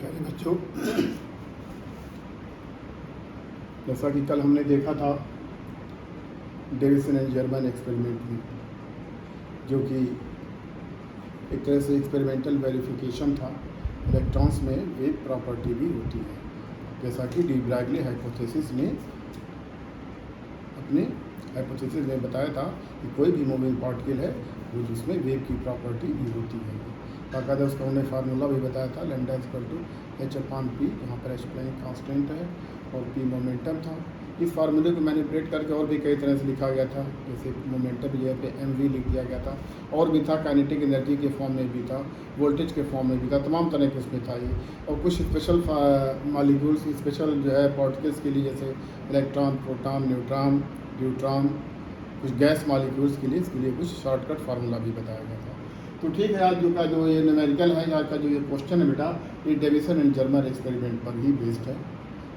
प्यारे बच्चों, जैसा कि कल हमने देखा था डेविसन एंड जर्मन एक्सपेरिमेंट में, जो कि एक तरह से एक्सपेरिमेंटल वेरिफिकेशन था। इलेक्ट्रॉन्स में वेव प्रॉपर्टी भी होती है, जैसा कि डी ब्रैगली हाइपोथेसिस ने अपने हाइपोथेसिस में बताया था कि कोई भी मूविंग पार्टिकल है वो जिसमें वेव की प्रॉपर्टी भी होती है। बाकायदा उसका उन्होंने फार्मूला भी बताया था, लैम्डा इक्वल टू h/p, यहाँ पर h प्लेइंग कांस्टेंट है और p मोमेंटम था। इस फार्मूले को मैनिपुलेट करके और भी कई तरह से लिखा गया था, जैसे मोमेंटम की जगह पे mv लिख दिया गया था, और भी था, काइनेटिक एनर्जी के फॉर्म में भी था, वोल्टेज के फॉर्म में भी था, तमाम तरह के उसमें था ये। और कुछ स्पेशल मॉलिक्यूल्स, स्पेशल जो है पार्टिकल्स के लिए, जैसे इलेक्ट्रॉन, प्रोटॉन, न्यूट्रॉन, ड्यूट्रॉन, कुछ गैस मॉलिक्यूल्स के लिए, इसके लिए कुछ शॉर्टकट फार्मूला भी बताया गया था। तो ठीक है, आज का जो ये न्यूमेरिकल है, आज का जो ये क्वेश्चन है बेटा, ये डेविसन एंड जर्मन एक्सपेरिमेंट पर ही बेस्ड है।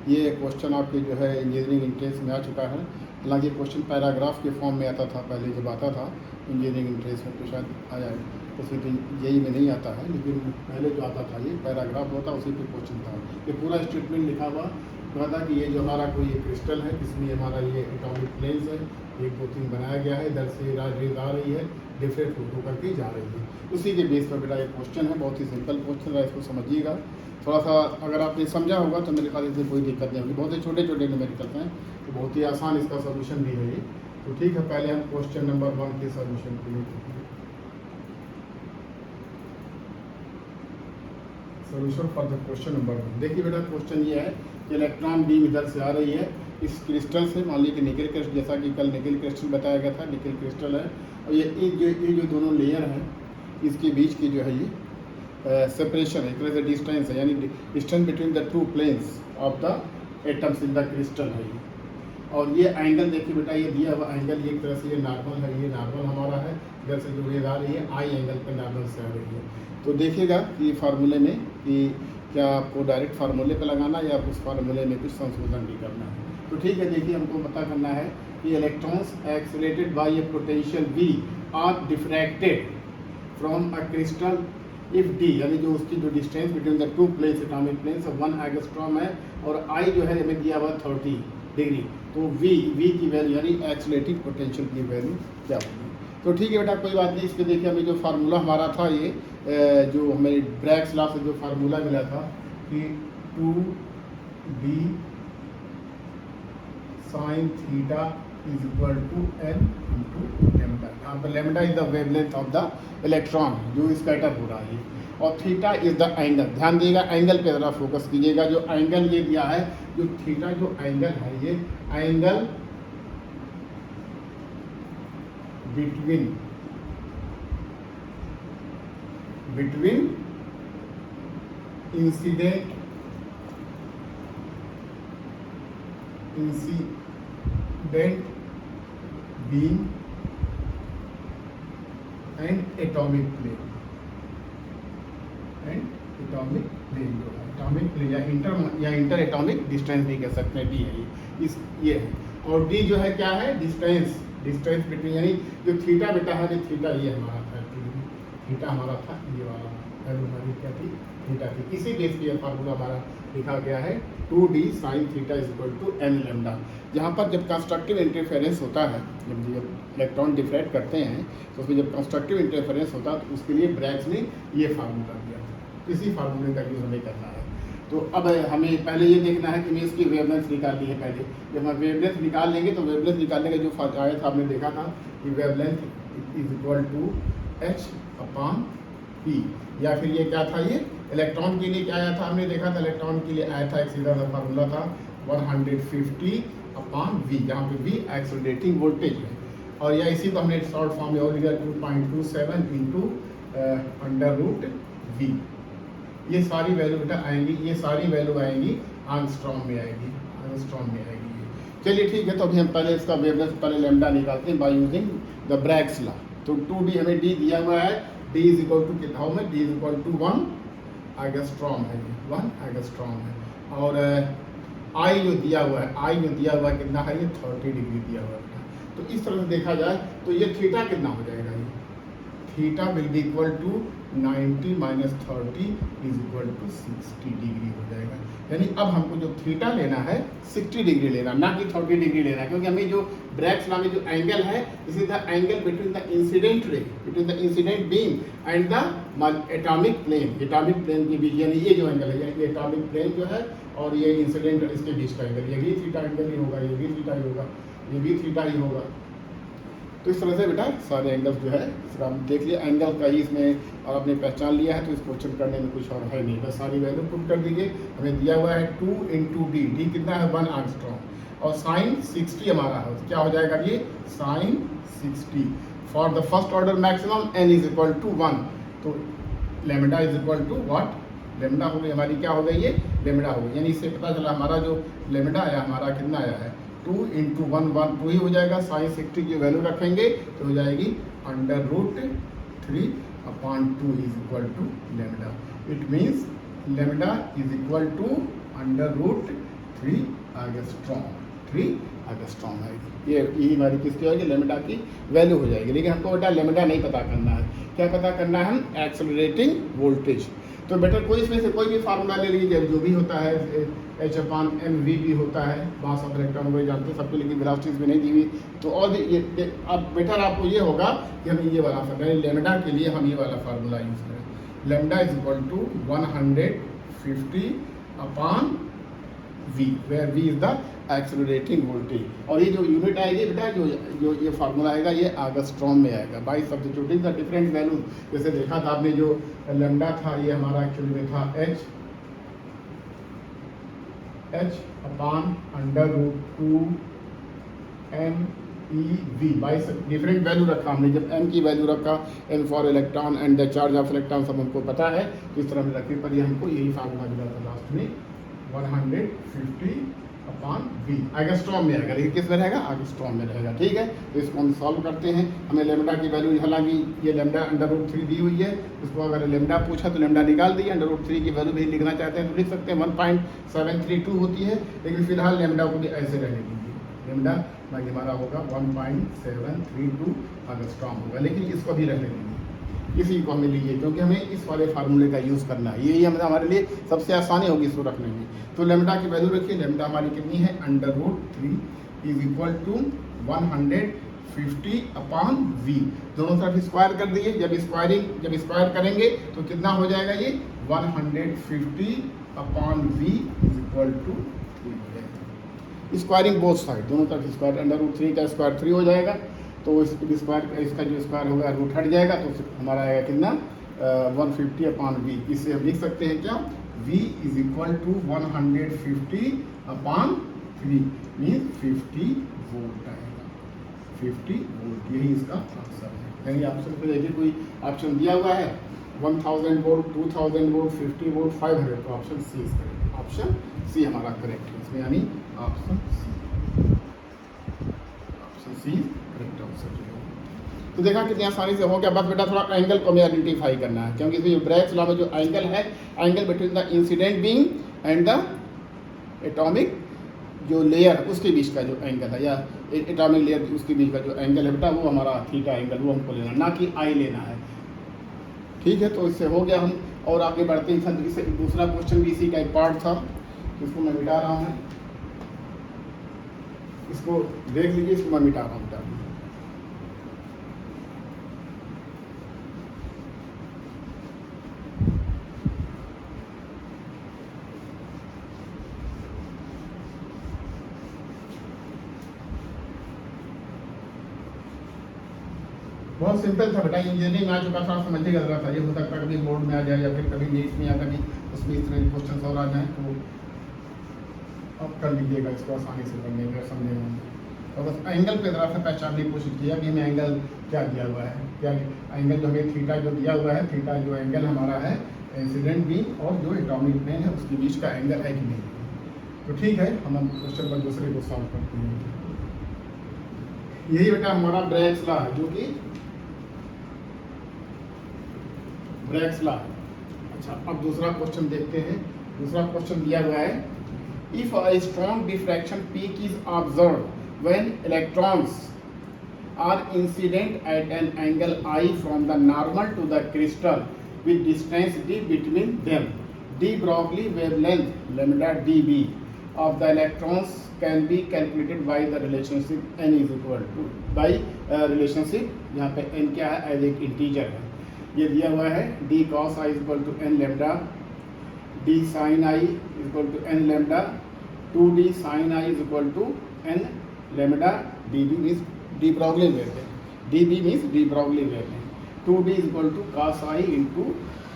ये क्वेश्चन आपके जो है इंजीनियरिंग इंट्रेंस में आ चुका है। हालांकि क्वेश्चन पैराग्राफ के फॉर्म में आता था पहले, जब आता था इंजीनियरिंग इंट्रेंस में, तो शायद आ जाए, उसी दिन जेई में नहीं आता है, लेकिन पहले जो आता था ये पैराग्राफ होता, उसी पे क्वेश्चन था। ये पूरा स्टेटमेंट लिखा हुआ था कि ये जो हमारा कोई ये क्रिस्टल है, इसमें हमारा ये एटॉमिक प्लेन्स है, 1 2 3 बनाया गया है, इधर से रेज आ रही है, डिफरेंट होकर करके जा रही है। उसी के बेस पर बेटा एक क्वेश्चन है, बहुत ही सिंपल क्वेश्चन है, इसको समझिएगा थोड़ा सा। अगर आपने समझा होगा तो मेरे ख्याल इसमें कोई दिक्कत नहीं होगी। बहुत ही छोटे छोटे न्यूमेरिकल्स हैं, तो बहुत ही आसान इसका सोल्यूशन भी है ये। तो ठीक है, पहले हम क्वेश्चन नंबर 1 के सोल्यूशन के लिए solution for the question number 1। देखिए बेटा, क्वेश्चन ये है कि इलेक्ट्रॉन बीम इधर से आ रही है इस क्रिस्टल से, मान लीजिए निकल क्रिस्टल, जैसा कि कल निकल क्रिस्टल बताया गया था, निकल क्रिस्टल है, और ये जो दोनों लेयर हैं, इसके बीच की जो है ये सेपरेशन है, एक तरह से डिस्टेंस है, यानी distance between the 2 planes of the atoms in the crystal है ये। और ये एंगल देखिए बेटा, ये दिया हुआ एंगल, ये एक तरह से ये नॉर्मल है, ये नॉर्मल हमारा है, इधर से जो रेज आ रही है आई एंगल पे नॉर्मल से आ रही है। तो देखिएगा कि फार्मूले में कि क्या आपको डायरेक्ट फार्मूले पे लगाना या उस फार्मूले में कुछ संशोधन भी करना है। तो ठीक है, देखिए हमको पता करना है कि electrons accelerated by a potential v are diffracted from a crystal if d, यानी जो उसकी जो distance between the 2 planes, atomic planes, 1 angstrom है, और I जो है हमें दिया हुआ 30 डिग्री। तो v की वैल्यू यानी एक्सेलरेटिंग पोटेंशियल की वैल्यू क्या होगी। तो ठीक है बेटा, कोई बात नहीं। इस पर देखिए हमें जो फार्मूला हमारा था, ये जो हमें ब्रैग्स लॉ से जो फार्मूला मिला था कि 2d sin theta is equal to n into lambda. यहाँ पर lambda is the wavelength of the electron जो स्कैटर हो रहा है, और थीटा इज द एंगल। ध्यान दिएगा, एंगल पे ज़रा फोकस कीजिएगा। जो एंगल ये दिया है, जो थीटा जो एंगल है, ये angle between incident beam and atomic plane या इंटर एटॉमिक डिस्टेंस भी कह सकते हैं, डी है ये है। और डी जो है क्या है, डिस्टेंस बिटवीन, यानी जो थीटा बेटा है, जो थीटा ये हमारा था, थीटा हमारा था, ये वाला वैल्यू हमारी क्या थी, थीटा थी। इसी बेस पे फार्मूला हमारा लिखा गया है 2d sin theta is equal to n lambda. जहाँ पर जब कंस्ट्रक्टिव इंटरफेरेंस होता है, जब इलेक्ट्रॉन डिफ्रैक्ट करते हैं, तो उसमें जब कंस्ट्रक्टिव इंटरफेरेंस होता है, तो उसके लिए ब्रैग्स ने ये फार्मूला दिया था। इसी फार्मूले का यूज हमें करना है। तो अब हमें पहले ये देखना है कि हमें इसकी वेवलेंथ निकालनी है। पहले जब हम वेवलेंथ निकाल लेंगे, तो वेवलेंथ निकालने का जो आया था, हमने देखा था कि wavelength is equal to h/p, या फिर ये क्या था, ये इलेक्ट्रॉन के लिए क्या आया था, हमने देखा था इलेक्ट्रॉन के लिए आया था एक सीधा सा फार्मूला था 150/v, जहाँ पे v एक्सेलरेटिंग वोल्टेज है, और या इसी को हमने शॉर्ट फॉर्म में और लिखा 2.27 इंटू √v। ये सारी वैल्यू बेटा आएंगी, ये सारी वैल्यू आएंगी एंगस्ट्रॉम में आएगी। चलिए ठीक है, तो अभी हम पहले इसका वेवलेंथ पहले लैम्डा निकालते हैं by using the Bragg's law. तो 2d हमें d दिया हुआ है, d इज इक्वल टू कितना होगा, d is equal to 1 angstrom है, 1 एंगस्ट्रॉम है। और I जो दिया हुआ है कितना है, ये 30 डिग्री दिया हुआ है। तो इस तरह से देखा जाए तो ये थीटा कितना हो जाएगा, ये theta will be equal to 90 minus 30 is equal to 60 degree हो जाएगा। यानी अब हमको जो थीटा लेना है 60 डिग्री लेना, ना कि 30 डिग्री लेना है, क्योंकि हमें जो ब्रैग्स लॉ में जो एंगल है this is the angle between the incident ray, between the incident beam and the atomic plane, atomic plane के बीच, यानी ये जो एंगल है, ये एटॉमिक प्लेन जो है और ये इंसिडेंट इसके बीच का एंगल, ये भी थीटा एंगल ही होगा, ये भी थीटा ही होगा, ये भी थीटा ही होगा। तो इस तरह से बेटा सारे एंगल्स जो है इसका हम देख लिया, एंगल का ही इसमें और आपने पहचान लिया है, तो इस क्वेश्चन करने में कुछ और है नहीं, बस सारी वैल्यू पुट कर दीजिए। हमें दिया हुआ है 2 × d, d कितना है 1 एंगस्ट्रॉम और साइन 60 हमारा है, तो क्या हो जाएगा ये sine 60 for the first order maximum n is equal to 1, तो lambda is equal to what, lambda हो गई हमारी, क्या हो गई ये लेमडा हो गई। यानी इससे पता चला हमारा जो लेमडा आया हमारा कितना आया है 2 × 1 1 2 ही हो जाएगा, साइन 60 की वैल्यू रखेंगे तो हो जाएगी √3 upon 2 is equal to lambda. It means lambda is equal to √3 angstrom, 3 angstrom है ये हमारी किसकी होगी, लेमडा की वैल्यू हो जाएगी। लेकिन हमको बेटा लेमडा नहीं पता करना है, क्या पता करना है, हम एक्सेलरेटिंग वोल्टेज। तो बेटा कोई इसमें से कोई भी फार्मूला ले लीजिए, जो भी होता है H/mv भी होता है, मास ऑफ इलेक्ट्रॉन वही जानते हैं सबके, लेकिन वेलोसिटीज भी नहीं दी हुई, तो और ये अब बेटर आपको ये होगा कि हम ये वाला फार्मूला, लेमडा के लिए हम ये वाला फार्मूला यूज़ करें, lambda is equal to 150 upon v, where v is the accelerating voltage. और ये जो यूनिट आएगी बेटा, जो ये फार्मूला आएगा ये एंगस्ट्रॉम में आएगा bye substituting the different values. जैसे देखा था आपने जो लेमडा था ये हमारा एक्चुअली में था h upon √2 MeV by different value रखा हमने, जब m की वैल्यू रखा, n for electron and the charge of electron सब हमको पता है, इस तरह में रखने पर ये हमको यही फार्मूला मिला था लास्ट में 150 अपॉन v, एंगस्ट्रॉम में रहेगा, लेकिन किस में रहेगा, एंगस्ट्रॉम में रहेगा। ठीक है, तो इसको हम सॉल्व करते हैं। हमें लेमडा की वैल्यू, हालांकि ये लेमडा √3 दी हुई है, उसको अगर लेमडा पूछा तो लेमडा निकाल दिया, √3 की वैल्यू भी लिखना चाहते हैं तो लिख सकते हैं, 1.732 होती है, लेकिन फिलहाल लेमडा को भी ऐसे रहने दीजिए, लेमडा बाकी हमारा होगा 1.732 एंगस्ट्रॉम होगा, लेकिन इसको भी रहने दीजिए, इसी को हमें लीजिए, क्योंकि हमें इस वाले फार्मूले का यूज़ करना है, यही हमारे लिए सबसे आसानी होगी इसको रखने में। तो लेमडा की वैल्यू रखिए, लेमडा हमारी कितनी है, √3 is equal to 150 upon v, दोनों तरफ स्क्वायर कर दिए, जब स्क्वायर करेंगे तो कितना हो जाएगा ये 150 upon v is equal to 3 हो जाएगा। स्क्वायरिंग बोथ साइड, दोनों तरफ स्क्वायर, √3 का स्क्वायर 3 हो जाएगा, तो स्क्वायर इसका जो स्क्वायर होगा रूट हट जाएगा, तो हमारा आएगा कितना 150 अपॉन v। इससे हम लिख सकते हैं क्या, v is equal to 150 upon 3 mean 50 volt आएगा, 50 वोल्ट, यही इसका आंसर है। यानी ऑप्शन पे देखिए कोई ऑप्शन दिया हुआ है 1000 वोल्ट, 2000 वोल्ट, 50 वोल्ट, 500, तो option C is correct, option C हमारा करेक्ट है इसमें, यानी ऑप्शन सी करेक्ट आंसर जो है। तो देखा कितनी आसानी से हो गया, बस बेटा थोड़ा एंगल को हमें आइडेंटिफाई करना है, क्योंकि इसमें ब्रैग्स लॉ में जो एंगल है, angle between the incident beam and the atomic जो लेयर उसके बीच का जो एंगल है, या एटॉमिक लेयर उसके बीच का जो एंगल है बेटा, वो हमारा थीटा एंगल, वो हमको लेना, ना कि आई लेना है। ठीक है, तो इससे हो गया हम, और आगे बढ़ते हैं। इससे दूसरा क्वेश्चन भी इसी का एक पार्ट था, जिसको मैं मिटा रहा हूँ, इसको देख लीजिए, इसको मैं मिटा रहा हूँ। बहुत सिंपल था बेटा, इंजीनियरिंग आ चुका था, समझ लग रहा था, ये हो सकता है कभी बोर्ड में आ जाए या फिर कभी नीट में या कभी उसमें इस तरह के क्वेश्चन और आ जाए, तो अब कर लीजिएगा इसको आसानी से करने का, समझने में। और बस एंगल पे ज़रा सा पहचानने की कोशिश किया कि हमें एंगल क्या दिया हुआ है, क्या एंगल जो हमें थीटा जो दिया हुआ है, थीटा जो एंगल हमारा है इंसिडेंट बीम और जो एटॉमिक प्लेन है उसके बीच का एंगल है कि नहीं। तो ठीक है, हम क्वेश्चन पर दूसरे को सॉल्व करते हैं। यही बेटा हमारा ब्रैग्स लॉ है, जो कि ब्रैग्स लॉ। अच्छा, अब दूसरा क्वेश्चन देखते हैं। दूसरा क्वेश्चन दिया हुआ है, if a strong diffraction peak is observed when electrons are incident at an angle I from the normal to the crystal with distance d between them. De Broglie wavelength lambda dB of the electrons can be calculated by the relationship n is equal to by relationship यहाँ पे n क्या है, as एक integer है, ये दिया हुआ है d cos i equal to n lambda, d sin i equal to n lambda, 2d sin i is equal to n lambda, dB means de Broglie wavelength, dB means de Broglie wavelength, 2d is equal to cos i into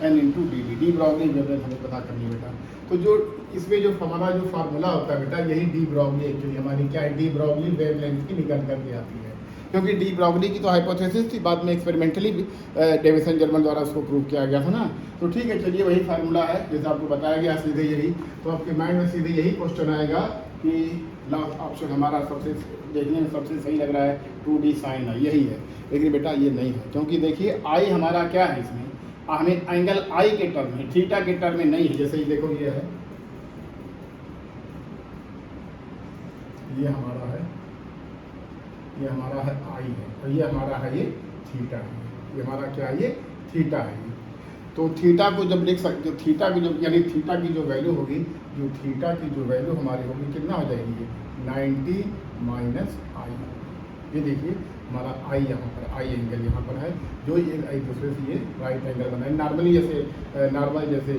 n into dB, de Broglie wavelength हमें पता करनी है बेटा। तो जो इसमें जो हमारा जो फार्मूला होता है बेटा, यही डी ब्रॉगली एक्चुअली हमारी क्या है, डी ब्रॉगली वेवलेंथ की निकल करके आती है, क्योंकि डी ब्रॉगली की तो हाइपोथेसिस थी, बाद में एक्सपेरिमेंटली डेविसन जर्मन द्वारा उसको प्रूव किया गया था ना। तो ठीक है, चलिए वही फार्मूला है जैसे आपको बताया गया सीधे यही, तो आपके माइंड में सीधे यही क्वेश्चन आएगा कि लास्ट ऑप्शन हमारा सबसे देखने में सबसे सही लग रहा है 2d sin i, यही है। लेकिन बेटा ये नहीं है, क्योंकि देखिए i हमारा क्या है, इसमें हमें एंगल i के टर्म में, थीटा के टर्म में नहीं है। जैसे ये देखो ये है, ये हमारा है, ये हमारा है i है, और ये हमारा है ये थीटा है, ये हमारा क्या है, ये थीटा है। तो थीटा को जब लिख सकते, थीटा की जो यानी थीटा की जो वैल्यू होगी, जो थीटा की जो वैल्यू हमारी होगी कितना हो जाएगी, 90 माइनस आई। ये देखिए हमारा आई यहाँ पर, आई एंगल यहाँ पर है, जो एक दूसरे से ये राइट एंगल बना है नॉर्मली, जैसे नॉर्मल जैसे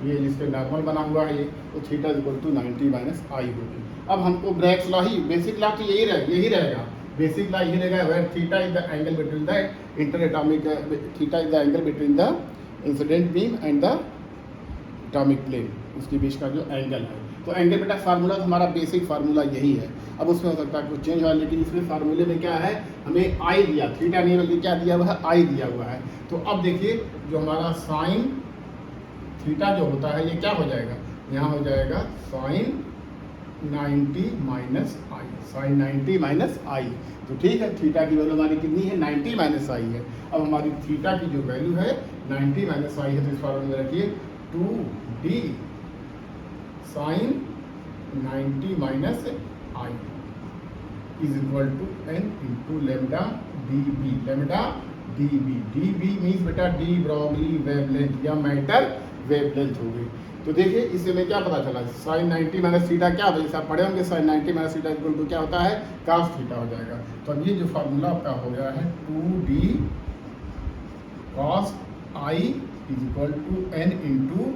ये जिसके नॉर्मल बना हुआ है ये, तो theta equal to 90 minus I होगी। अब हमको ब्रैकेट्स लॉ ही, बेसिक लॉ तो यही रहेगा, बेसिक लॉ यही रहेगा, where theta is the angle between the interatomic, theta is the angle between the incident beam and the atomic plane, उसके बीच का जो एंगल है। तो एंगल बेटा फार्मूला हमारा बेसिक फार्मूला यही है। अब उसमें हो सकता है कुछ चेंज हुआ, लेकिन इसमें फार्मूले में क्या है, हमें आई दिया, थीटा नहीं बल्कि क्या दिया हुआ है, आई दिया हुआ है। तो अब देखिए जो हमारा साइन थीटा जो होता है ये क्या हो जाएगा, यहाँ हो जाएगा साइन 90 माइनस आई, साइन 90 माइनस आई। तो ठीक है, थीटा की वैल्यू हमारी कितनी है, 90 माइनस आई है। अब हमारी थीटा की जो वैल्यू है 90 माइनस आई है, तो इस फार्मूले में रखिए 2d sine 90 minus I is equal to n into lambda dB, lambda dB, dB means बेटा डी ब्रॉगली वेवलेंथ या मैटर वेवलेंथ हो गई। तो देखिए इससे में क्या पता चला, साइन 90 माइनस थीटा क्या होता है, जैसे आप पढ़े होंगे sine 90 minus theta equal to क्या होता है, कास थीटा हो जाएगा। तो अब ये जो फार्मूला आपका हो गया है 2d cos i is equal to n into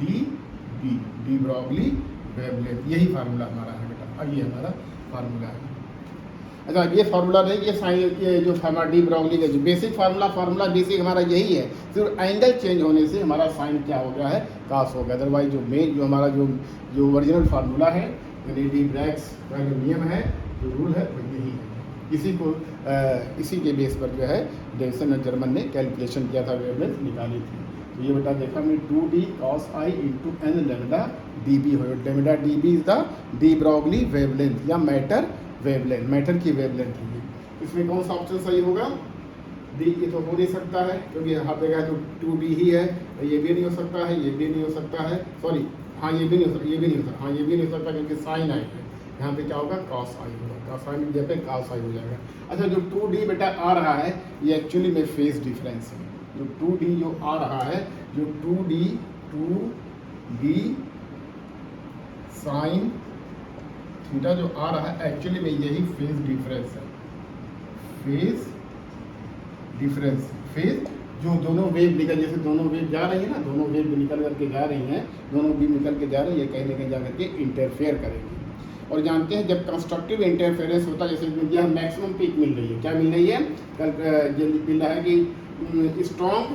dB, de Broglie wavelength, यही फार्मूला हमारा है बेटा, ये हमारा फार्मूला है। अच्छा ये फार्मूला नहीं, ये साइन, ये जो हमारा डी ब्रॉगली का जो बेसिक फार्मूला बेसिक हमारा यही है, सिर्फ एंगल चेंज होने से हमारा साइन क्या हो गया है, कास हो गया। अदरवाइज जो मेन जो हमारा जो ओरिजिनल फार्मूला है, यानी डी ब्रैग्स का जो नियम है, जो रूल है, वो यही है। इसी के बेस पर जो है डेविसन और जर्मन ने कैलकुलेशन किया था, वेवलेंथ निकाली थी। तो ये बेटा देखा हमने 2d cos i into n lambda dB हो, lambda dB is the D Broglie wavelength या मैटर वेवलेंथ, मैटर की वेवलेंथ होगी। इसमें कौन सा ऑप्शन सही होगा, डी। ये तो हो नहीं सकता है क्योंकि यहाँ पे गया तो 2d ही है, ये भी नहीं हो सकता है, ये भी नहीं हो सकता है, सॉरी हाँ ये भी नहीं हो सकता, ये भी नहीं हो सकता, हाँ ये भी नहीं हो सकता क्योंकि साइन आई है, यहाँ पे क्या होगा, cos i होगा, cos i की जगह पे cos i हो जाएगा। अच्छा जो 2d बेटा आ रहा है, ये एक्चुअली में फेज डिफरेंस है, जो 2d जो आ रहा है, जो 2d साइन थीटा जो आ रहा है, एक्चुअली में यही फेज डिफरेंस है, फेज डिफरेंस, फेज जो दोनों वेव निकल, जैसे दोनों वेव जा रही है ना, दोनों वेव निकल करके जा रही हैं, दोनों वेव निकल के जा रही है, कहीं ना कहीं जा करके इंटरफेयर करेंगे। और जानते हैं जब कंस्ट्रक्टिव इंटरफेरेंस होता है, जैसे यहाँ मैक्सिमम पीक मिल रही है, क्या मिल रही है, कल मिल रहा है कि स्ट्रॉन्ग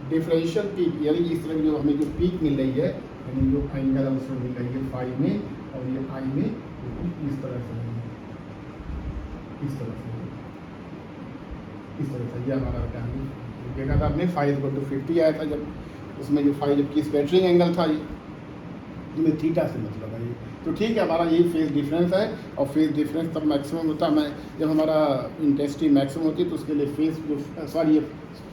डिफरेंशियल पीक, यानी इस तरह की जो हमें जो पीक मिल रही है, यानी जो एंगल उसमें मिल रही है फाई में और ये आई में, इस तरह से इस तरह से इस तरह से, ये हमारा बेटा हमने देखा था, आपने फाई इक्वल टू 50 आया था जब, उसमें जो फाई जबकि स्कैटरिंग एंगल था, ये जिसमें थीटा से मतलब है ये। तो ठीक है, हमारा यही फेज डिफरेंस है, और फेज डिफरेंस तब मैक्सिमम होता है जब हमारा इंटेंसिटी मैक्सिमम होती है, तो उसके लिए फेज जो सॉरी ये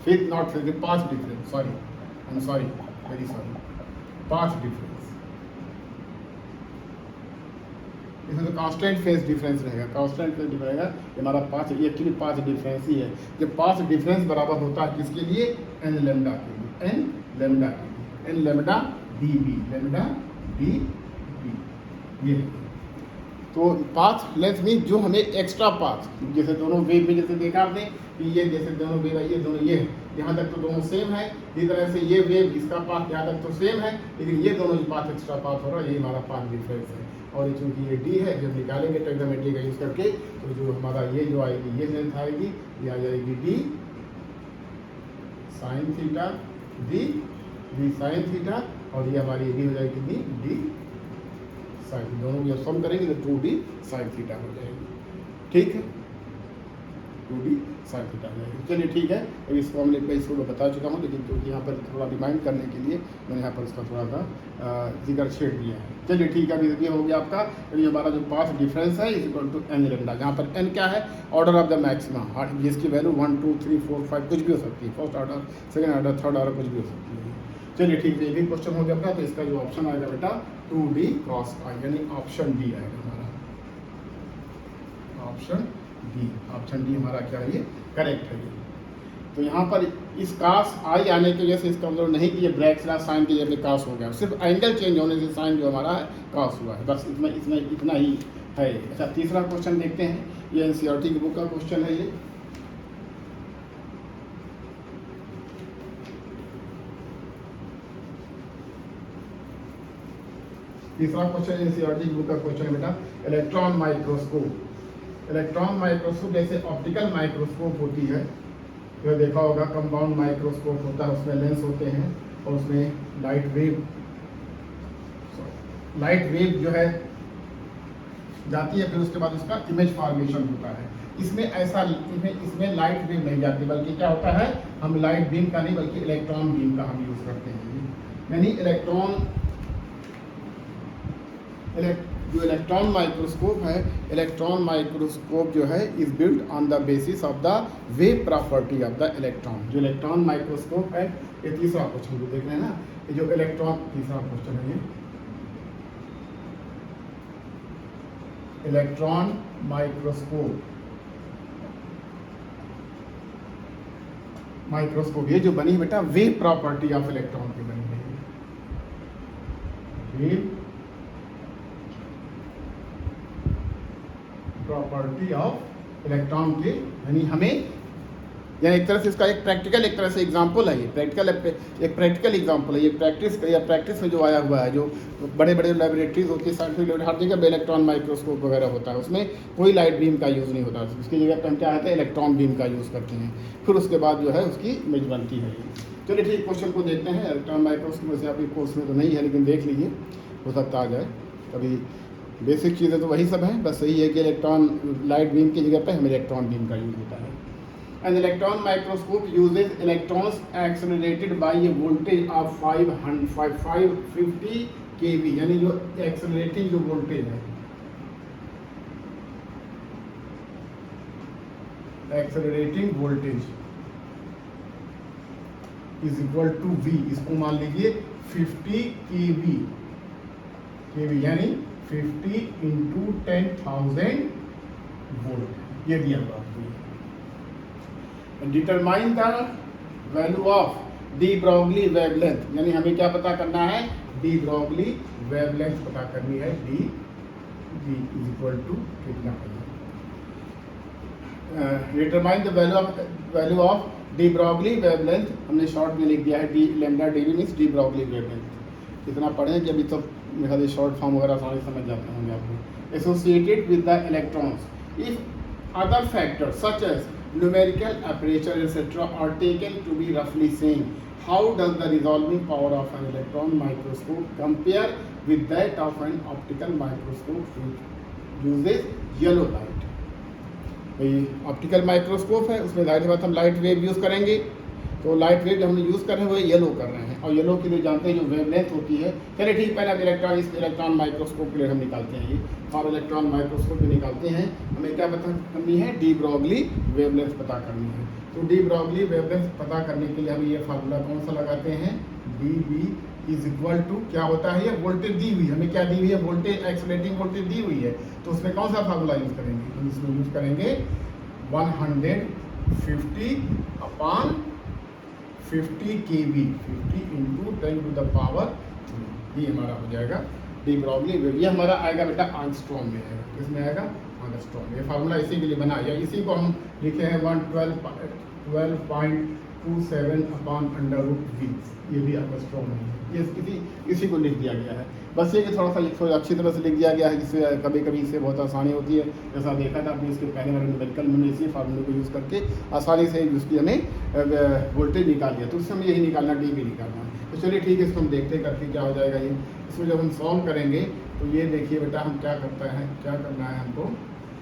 phase not phase, path difference, sorry I am sorry, very sorry, path difference, इसमें तो कांस्टेंट फेज डिफरेंस रहेगा, कांस्टेंट फेज रहेगा, ये हमारा पाथ, ये एक्चुअली पाथ डिफरेंस ही है। जब पाथ डिफरेंस बराबर होता है किसके लिए, एन लेमडा के लिए, N lambda N lambda D B lambda D B ये। तो पाथ लेंथ मीन जो हमें एक्स्ट्रा पाथ, जैसे दोनों वेव में जैसे देखा आपने कि ये जैसे दोनों वेव है, ये दोनों ये यहाँ तक तो दोनों सेम है, इसी तरह से ये वेव इसका पाथ यहाँ तक तो सेम है, लेकिन ये दोनों जो पाथ एक्स्ट्रा पाथ हो रहा है ये हमारा पाथ डिफरेंस है। और चूँकि ये डी है, जब निकालेंगे ट्रिग्नोमेट्री का यूज़ करके तो जो हमारा ये जो आएगी ये लेंथ आएगी, ये आ जाएगी D sine theta D sine theta, और ये हमारी डी हो जाएगी डी साइन, दोनों जब सम करेंगे तो 2d साइन थीटा हो जाएगी। ठीक है, 2d साइन थीटा हो जाएगी। चलिए ठीक है, अब इसको हमने इसको मैं बता चुका हूँ, लेकिन क्योंकि यहाँ पर थोड़ा रिमाइंड करने के लिए मैंने यहाँ पर इसका थोड़ा सा जिक्र छेड़ दिया है। चलिए ठीक है, अभी ये हो गया आपका। ये हमारा जो पाथ डिफरेंस है is equal to N lambda, जहाँ पर एन क्या है, ऑर्डर ऑफ द मैक्सिमा, जिसकी वैल्यू 1 2 3 4 5 कुछ भी हो सकती है, first order second order third order कुछ भी हो सकती है। चलिए ठीक है, ये भी क्वेश्चन हो गया अपना। तो इसका जो ऑप्शन आएगा बेटा 2d क्रॉस आई, यानी ऑप्शन डी आएगा हमारा, ऑप्शन डी हमारा क्या है, ये करेक्ट है। तो यहाँ पर इस कास आई आने की वजह से इसका मतलब नहीं कि ये ब्रैकेट स्लैश साइन की जगह कास हो गया, सिर्फ एंगल चेंज होने से साइन जो हमारा है कास हुआ है, बस इतना ही है। अच्छा, तीसरा क्वेश्चन देखते हैं, ये एनसीईआरटी की बुक का क्वेश्चन है। ये तीसरा क्वेश्चन एनसीईआरटी की बुक का क्वेश्चन है बेटा, इलेक्ट्रॉन माइक्रोस्कोप। इलेक्ट्रॉन माइक्रोस्कोप जैसे ऑप्टिकल माइक्रोस्कोप होती है, तो देखा होगा कंपाउंड माइक्रोस्कोप होता है, उसमें लेंस होते हैं और उसमें लाइट वेव जो है जाती है, फिर उसके बाद उसका इमेज फॉर्मेशन होता है। इसमें ऐसा इसमें लाइट वेव नहीं जाती, बल्कि क्या होता है, हम लाइट बीम का नहीं बल्कि इलेक्ट्रॉन बीम का हम यूज़ करते हैं। यानी जो इलेक्ट्रॉन माइक्रोस्कोप है, इलेक्ट्रॉन माइक्रोस्कोप जो है is built on the basis of the wave property of the electron. जो इलेक्ट्रॉन माइक्रोस्कोप है, ये तीसरा क्वेश्चन जो देख रहे हैं ना, ये जो इलेक्ट्रॉन तीसरा क्वेश्चन है, ये इलेक्ट्रॉन माइक्रोस्कोप ये जो बनी बेटा वेव प्रॉपर्टी ऑफ इलेक्ट्रॉन की बनी है, वेव प्रॉपर्टी ऑफ इलेक्ट्रॉन के, यानी एक तरह से इसका एक प्रैक्टिकल एक तरह से एग्जांपल है। ये प्रैक्टिकल एग्जांपल है, ये प्रैक्टिस में जो आया हुआ है, जो बड़े बड़े लैबोरेटरीज होती है, साइंटिफिक हर जगह इलेक्ट्रॉन माइक्रोस्कोप वगैरह होता है, उसमें कोई लाइट बीम का यूज़ नहीं होता, उसकी जगह पर हम क्या होता है, इलेक्ट्रॉन बीम का यूज़ करते हैं, फिर उसके बाद जो है उसकी इमेज बनती है। चलिए ठीक, क्वेश्चन को देखते हैं। इलेक्ट्रॉन माइक्रोस्कोप वैसे आपके कोर्स में तो नहीं है, लेकिन देख लीजिए, हो सकता आ जाए कभी। बेसिक चीज़ें तो वही सब हैं, बस यही है कि इलेक्ट्रॉन लाइट बीम की जगह पे हमें इलेक्ट्रॉन बीम का यूज़ होता है। An electron microscope uses electrons accelerated by a voltage of 550 kV, यानी जो एक्सेलरेटिंग जो वोल्टेज है, accelerating voltage is equal to V, इसको मान लीजिए 50 kV, यानी 50 × 10,000 वोल्ट, ये दिया हुआ है। Determine the value of D Broglie wavelength, यानी हमें क्या पता करना है, डी ब्रॉगली वेवलेंथ पता करनी है, डी इज इक्वल टू कितना है। Determine the value of D Broglie wavelength, हमने शॉर्ट में लिख दिया है D lambda D means de Broglie wavelength. इतना पढ़ें कि अभी तो मेरा ये शॉर्ट फॉर्म वगैरह सारे समझ जाते होंगे आपको। Associated with the electrons if other factors such as numerical aperture etc are taken to be roughly same, how does the resolving power of an electron microscope compare with that of an optical microscope which uses yellow light? भाई optical microscope है, उसमें जाहिर बात हम light wave use करेंगे, तो light wave जो हम यूज़ कर रहे हैं वो येलो कर रहे हैं, और येलो के लिए जानते हैं जो वेवलेंथ होती है। चलिए ठीक, पहले अब इलेक्ट्रॉन माइक्रोस्कोप के लिए हम निकालते हैं, ये और इलेक्ट्रॉन माइक्रोस्कोप भी निकालते हैं। हमें क्या पता करनी है, डी ब्रॉगली वेवलेंथ पता करनी है। तो डी ब्रॉगली वेवलेंथ पता करने के लिए हम ये फार्मूला कौन सा लगाते हैं, D B is equal to क्या होता है, ये वोल्टेज दी हुई, हमें क्या दी हुई है, वोल्टेज एक्सेलरेटिंग वोल्टेज दी हुई है, तो उसमें कौन सा फार्मूला यूज़ करेंगे, हम इसमें यूज़ करेंगे 150/50 50 kV, 50 into 10 to the power, ये हमारा हो जाएगा डी ब्रॉगली वेव। ये हमारा आएगा बेटा आंगस्ट्रॉम में आएगा, किसमें आएगा, आंगस्ट्रॉम। ये फार्मूला इसी के लिए बना, या इसी को हम लिखे हैं 112.27 अपॉन अंडर रूट वी, ये भी आंगस्ट्रॉम है, ये इसी को लिख दिया गया है। बस ये कि थोड़ा अच्छी तरह से लिख दिया गया है, जिससे कभी कभी इससे बहुत आसानी होती है। जैसा देखा था आपने इसके पहले वाले न्यूमेरिकल में इसी फार्मूले को यूज़ करके आसानी से उसकी हमें वोल्टेज निकाल दिया, तो उससे हमें यही निकालना, डी भी निकालना। तो चलिए ठीक है, इसको हम देखते करके क्या हो जाएगा ये। इसमें जब हम सॉल्व करेंगे तो ये देखिए बेटा हम क्या करते हैं, क्या करना है हमको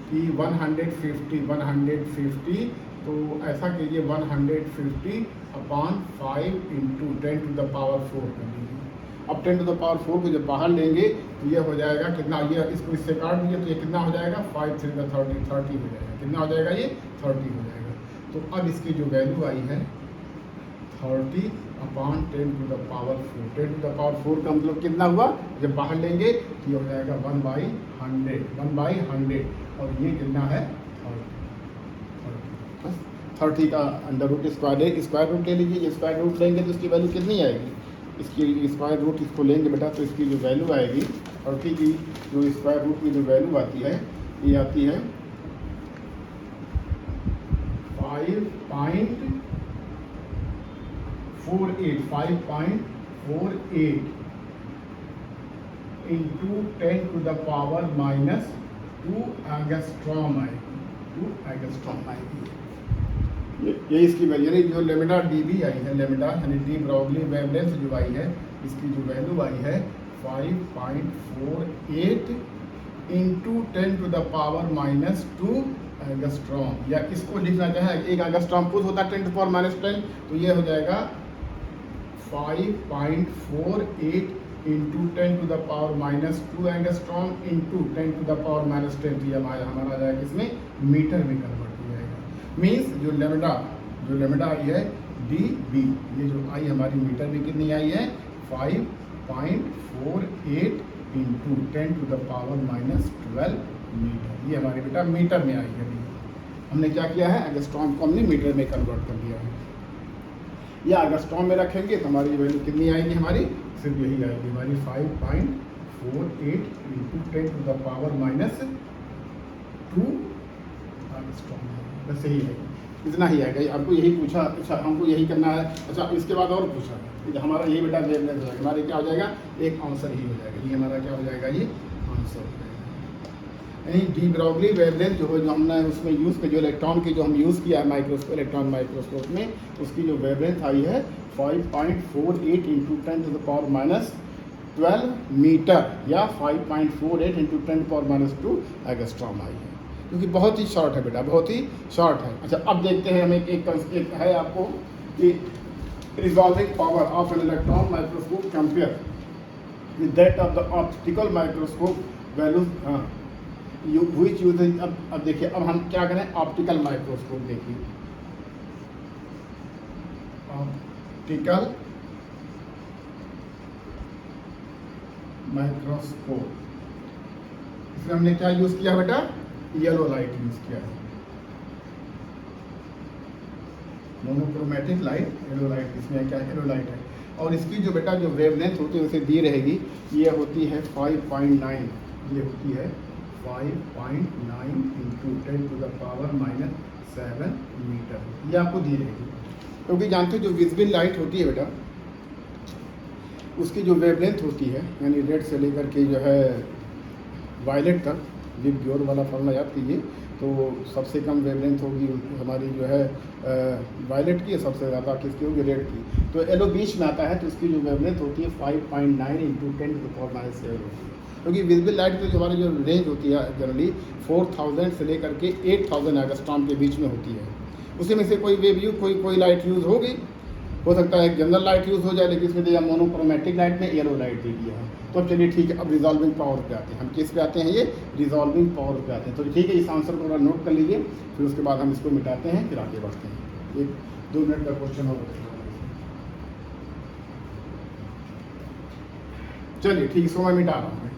कि 150 तो ऐसा कीजिए 150 upon 5 into 10 to the power 4 कर लीजिए। अब 10 टू द पावर 4 को जब बाहर लेंगे तो ये हो जाएगा कितना, ये इसको इससे काट दिए तो ये कितना हो जाएगा, 5 3 30 30 हो जाएगा। कितना हो जाएगा, ये 30 हो जाएगा। तो अब इसकी जो वैल्यू आई है 30 upon 10 to the power 4, 10 to the power 4 का मतलब कितना हुआ, जब बाहर लेंगे तो ये हो जाएगा 1/100, और ये कितना है 30 का अंडर रूट स्क्वायर रूट ले लीजिए। स्क्वायर रूट लेंगे तो इसकी वैल्यू कितनी आएगी, इसकी स्क्वायर रूट इसको लेंगे बेटा तो इसकी जो वैल्यू आएगी 30 की जो स्क्वायर रूट की जो वैल्यू आती है, ये आती है 5.48 into 10 to the power -2 angstrom आएगी। ये इसकी वैल्यू, यानी जो लेमिडा डी बी आई है, लेमिडा यानी डी ब्रॉगली वेवलेंथ जो आई है, इसकी जो वैल्यू आई है 5.48 into 10 to the power -2 angstrom. या इसको लिखना चाहे, एक एंगस्ट्रॉम कुछ होता है 10 टू पावर -10, तो ये हो जाएगा 5.48 into 10 to the power -2 angstrom into 10 to the power -10, तो ये हमारा जाएगा इसमें मीटर में कन्वर्ट हो जाएगा। मीन्स जो लेमिडा आई है डी बी, ये जो आई हमारी मीटर में कितनी आई है 5.48 into 10 to the power -12 metre, ये हमारे बेटा मीटर में आई है। हमने क्या किया है, एंगस्ट्रॉम को हमने मीटर में कन्वर्ट कर दिया है। या एंगस्ट्रॉम में रखेंगे तो हमारी वैल्यू कितनी आएगी, हमारी सिर्फ यही आएगी हमारी 5.48 into 10 to the power -2 angstrom. बस यही है, इतना ही आएगा। आपको यही पूछा, अच्छा हमको यही करना है। अच्छा इसके बाद और पूछा, हमारा ये बेटा वेवलेंथ हो जाएगा, हमारे क्या हो जाएगा, एक आंसर ही हो जाएगा। ये हमारा क्या हो जाएगा, ये आंसर हो जाएगा। यानी डी ब्रॉगली वेवलेंथ जो हमने उसमें यूज़ किया, जो इलेक्ट्रॉन की जो हम यूज़ किया है इलेक्ट्रॉन माइक्रोस्कोप में, उसकी जो वेवलेंथ आई है 5.48 into 10 to the power -12 metre, या 5.48 इंटू 10 टू पावर -2 एंगस्ट्रॉम आई है, क्योंकि बहुत ही शॉर्ट है बेटा, बहुत ही शॉर्ट है। अच्छा अब देखते हैं, हमें एक है आपको कि resolving power of N electron microscope compare with that of the optical microscope values, which use. अब देखिए, अब हम क्या करें, ऑप्टिकल माइक्रोस्कोप देखिए, ऑप्टिकल माइक्रोस्कोप, इसमें हमने क्या यूज़ किया बेटा, येलो लाइट यूज़ किया है, मोनोक्रोमेटिक लाइट, येलो लाइट। इसमें क्या है, येलो लाइट है। और इसकी जो बेटा जो वेवलेंथ होती है उसे दी रहेगी, ये होती है 5.9, ये होती है 5.9 into 10 to the power -7 metre, ये आपको दी रहेगी। क्योंकि जानते हो जो विजिबल लाइट होती है बेटा, उसकी जो वेवलेंथ होती है, यानी रेड से लेकर के जो है वायलेट तक, विब ग्योर वाला फॉर्मूला याद कीजिए, तो सबसे कम वेवलेंथ होगी हमारी जो है वायलेट की, सबसे ज़्यादा किसकी होगी, रेड की। तो येलो बीच में आता है, तो इसकी जो वेवलेंथ होती है 5.9 इंटू 10 टू द पावर -7 होती है। क्योंकि विजिबल लाइट की जो हमारी जो रेंज होती है जनरली 4000 से लेकर के 8000 एंगस्ट्रॉम के बीच में होती है। उसी में से कोई कोई लाइट यूज़ होगी, हो सकता है जनरल लाइट यूज़ हो जाए, लेकिन इसमें दिया मोनोक्रोमेटिक लाइट में येलो लाइट दे दिया है। तो अब चलिए ठीक है, अब रिजॉल्विंग पावर पे आते हैं। हम किस पे आते हैं, ये रिजॉल्विंग पावर पे आते हैं। तो ठीक है, इस आंसर को थोड़ा नोट कर लीजिए, फिर उसके बाद हम इसको मिटाते हैं, फिर आगे बढ़ते हैं। 1-2 मिनट का क्वेश्चन होगा। चलिए ठीक, इसको मैं मिटा रहा हूँ।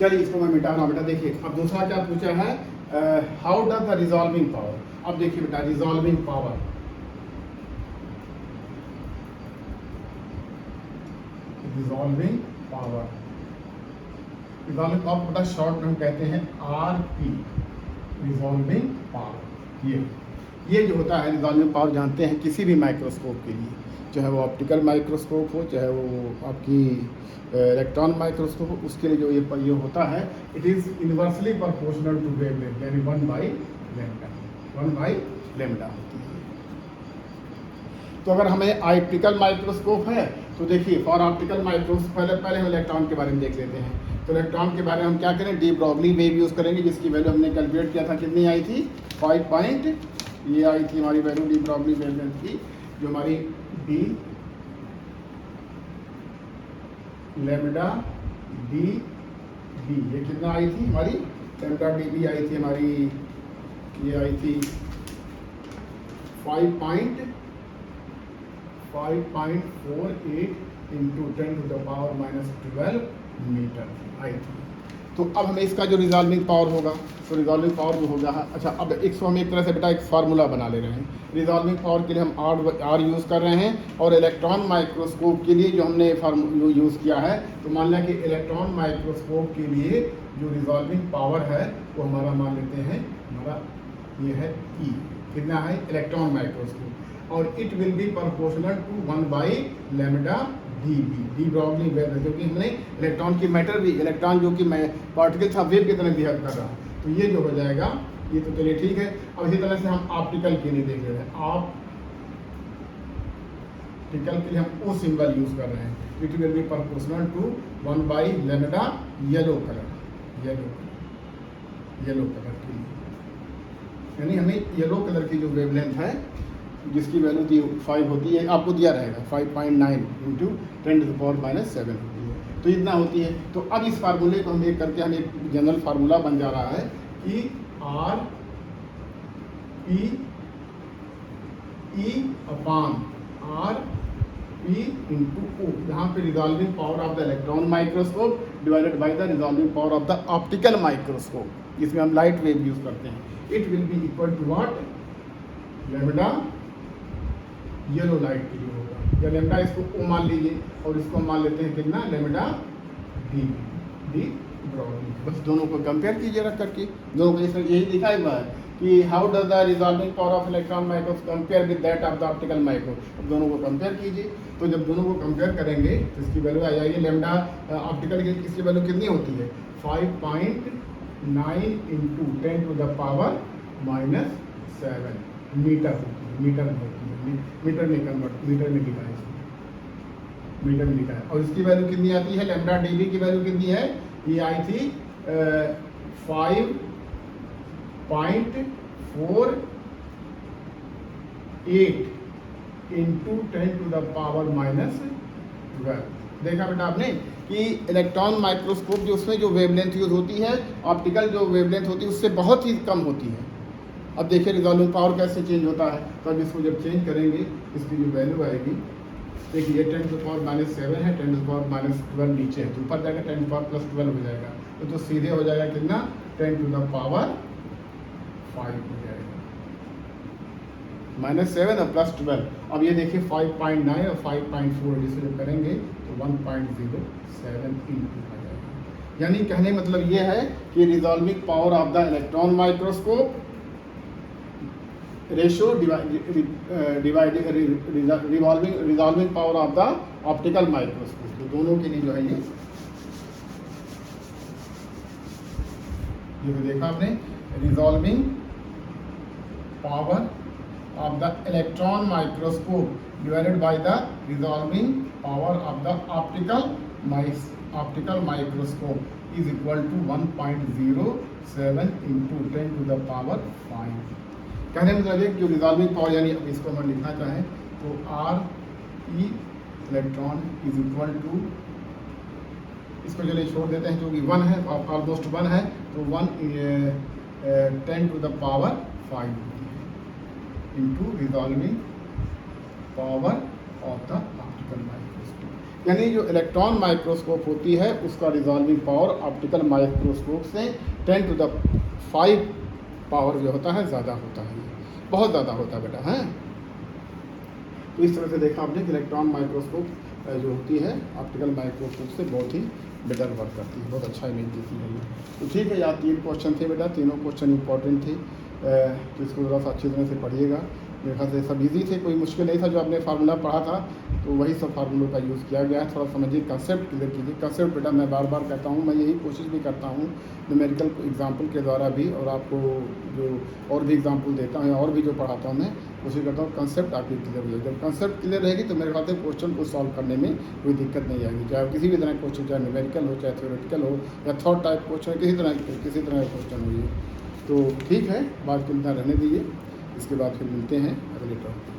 चलिए इसको मैं मिटा रहा हूँ बेटा। देखिए अब दूसरा क्या पूछा है, how does the resolving power. अब देखिए बेटा resolving power, resolving power, resolving power बेटा शॉर्ट में हम कहते हैं आरपी, रिजॉल्विंग पावर। ये जो होता है रिजॉल्विंग पावर जानते हैं किसी भी माइक्रोस्कोप के लिए, चाहे वो ऑप्टिकल माइक्रोस्कोप हो, चाहे वो आपकी इलेक्ट्रॉन माइक्रोस्कोप हो, उसके लिए जो ये होता है, it is inversely proportional to wavelength, यानी 1/λ, 1/λ होती है। तो अगर हमें ऑप्टिकल माइक्रोस्कोप है तो देखिए फॉर ऑप्टिकल माइक्रोस्कोप पहले हम इलेक्ट्रॉन के बारे में देख लेते हैं। तो इलेक्ट्रॉन के बारे में हम क्या करें, डी ब्रॉगली वेव यूज़ करेंगे, जिसकी वैल्यू हमने कैलकुलेट किया था, कितनी आई थी 5 ये आई थी हमारी वैल्यू डी ब्रॉगली वेवलेंथ की, जो हमारी डी लैम्डा डी बी, ये कितना आई थी हमारी लैम्डा डी बी आई थी हमारी, ये आई थी 5.48 इंटू 10⁻⁻12 मीटर आई थी। तो अब हमें इसका जो रिजॉल्विंग पावर होगा, तो रिजॉल्विंग पावर जो होगा, अच्छा अब इसको हम एक तरह से बेटा एक फार्मूला बना ले रहे हैं। रिजॉल्विंग पावर के लिए हम आर यूज़ कर रहे हैं, और इलेक्ट्रॉन माइक्रोस्कोप के लिए जो हमने फार्मूला यूज़ किया है, तो मान लिया कि इलेक्ट्रॉन माइक्रोस्कोप के लिए जो रिजॉल्विंग पावर है वो हमारा मान लेते हैं, हमारा ये है ई, कितना है इलेक्ट्रॉन माइक्रोस्कोप, और it will be proportional to 1/λ dB, de Broglie wave, क्योंकि हमने इलेक्ट्रॉन की मैटर भी, इलेक्ट्रॉन जो कि पार्टिकल था वेव की तरह बिहेव कर रहा है, तो ये जो हो जाएगा ये तो चलिए ठीक है। अब इसी तरह से हम ऑप्टिकल के लिए देख रहे हैं, ऑप्टिकल के लिए हम ओ सिंबल यूज कर रहे हैं, it will be proportional to 1/λ yellow colour, yellow colour के लिए, यानी हमें येलो कलर की जो वेवलेंथ है जिसकी वैल्यू दी 5 होती है, आपको दिया रहेगा 5.9 इंटू 10⁻⁻7 होती है, तो इतना होती है। तो अब इस फार्मूले को हम एक करके हम एक जनरल फार्मूला बन जा रहा है कि R P E upon R P into O, यहाँ पे resolving power of the electron microscope divided by the resolving power of the optical microscope, जिसमें हम लाइट वेव यूज करते हैं। It will be equal to what, lambda yellow light के लिए होगा, या लैम्डा इसको ओ मान लीजिए, और इसको मान लेते हैं कितना लैम्डा डी ब्रॉगली। बस दोनों को कंपेयर कीजिए रख करके, दोनों को यही लिखा हुआ है कि how does the resolving power of electron microscope compare with that of the optical microscope. दोनों को कंपेयर कीजिए, तो जब दोनों को कंपेयर करेंगे तो इसकी वैल्यू आ जाएगी, लैम्डा ऑप्टिकल की इसकी वैल्यू कितनी होती है 5.9 इंटू 10⁻⁻7 मीटर होती है, मीटर में होती है, मीटर में कन्वर्ट, मीटर में लिखा है, मीटर में लिखा है। और इसकी वैल्यू कितनी आती है, लैम्डा डीबी की वैल्यू कितनी है, ये आई थी 5.48 इंटू 10⁻⁻12। देखा बेटा आपने कि इलेक्ट्रॉन माइक्रोस्कोप जो उसमें जो वेवलेंथ यूज होती है, ऑप्टिकल जो वेवलेंथ होती है उससे बहुत ही कम होती है। अब देखिए रिजॉल्विंग पावर कैसे चेंज होता है, तो अब इसको जब चेंज करेंगे इसकी जो वैल्यू आएगी, देखिए 10⁻⁻7 है, 10⁻⁻12 नीचे है, तो ऊपर जाएगा 10⁻+12 हो जाएगा, तो सीधे हो जाएगा कितना 10⁻5 हो जाएगा, -7 और +12। अब ये देखिए 5.9 और 5.4 जिसे जब करेंगे तो 1.07 इंटू आ जाएगा। यानी कहने मतलब ये है कि resolving power of the electron microscope ratio resolving power of the optical microscope, तो दोनों के लिए जो है ये तो देखा आपने, resolving power of the electron microscope divided by the resolving power of the optical microscope is equal to 1.07 into 10⁻5। कहने में मतलब कि रिजॉल्विंग पावर, यानी इसको हम लिखना चाहें तो R E electron is equal to, इसको चलिए छोड़ देते हैं क्योंकि 1 है, ऑलमोस्ट 1 है, तो 10⁻5 into resolving power of the optical microscope. यानी जो इलेक्ट्रॉन माइक्रोस्कोप होती है उसका रिजॉल्विंग पावर ऑप्टिकल माइक्रोस्कोप से 10⁵ पावर जो होता है ज़्यादा होता है, बहुत ज़्यादा होता है बेटा, हैं। तो इस तरह से देखा आपने कि इलेक्ट्रॉन माइक्रोस्कोप जो होती है ऑप्टिकल माइक्रोस्कोप से बहुत ही बेटर वर्क करती है, बहुत अच्छा इमेज देती है। तो ठीक है, यहाँ 3 क्वेश्चन थे बेटा, तीनों क्वेश्चन इंपॉर्टेंट थे, तो इसको थोड़ा सा अच्छी तरह से पढ़िएगा। मेरे ख्याल से सब इजी थे, कोई मुश्किल नहीं था। जो आपने फार्मूला पढ़ा था तो वही सब फार्मूलों का यूज़ किया गया है। थोड़ा समझिए, कंसेप्ट क्लियर कीजिए। कंसेप्ट बेटा मैं बार बार कहता हूँ, मैं यही कोशिश भी करता हूँ न्यूमेरिकल एग्जाम्पल के द्वारा भी, और आपको जो और भी एग्जाम्पल देता हूँ और भी जो पढ़ाता हूँ मैं कोशिश करता हूँ कंसेप्ट आपकी क्लियर हो जाए। जब कंसेप्ट क्लियर रहेगी तो मेरे ख्याल से क्वेश्चन को सॉल्व करने में कोई दिक्कत नहीं आएगी, चाहे किसी भी तरह का क्वेश्चन, चाहे न्यूमेरिकल हो, चाहे थ्योरेटिकल हो, या थॉट टाइप क्वेश्चन, किसी तरह का क्वेश्चन हो ये। तो ठीक है, बात को इतना रहने दीजिए, इसके बाद फिर मिलते हैं अगले टॉपिक।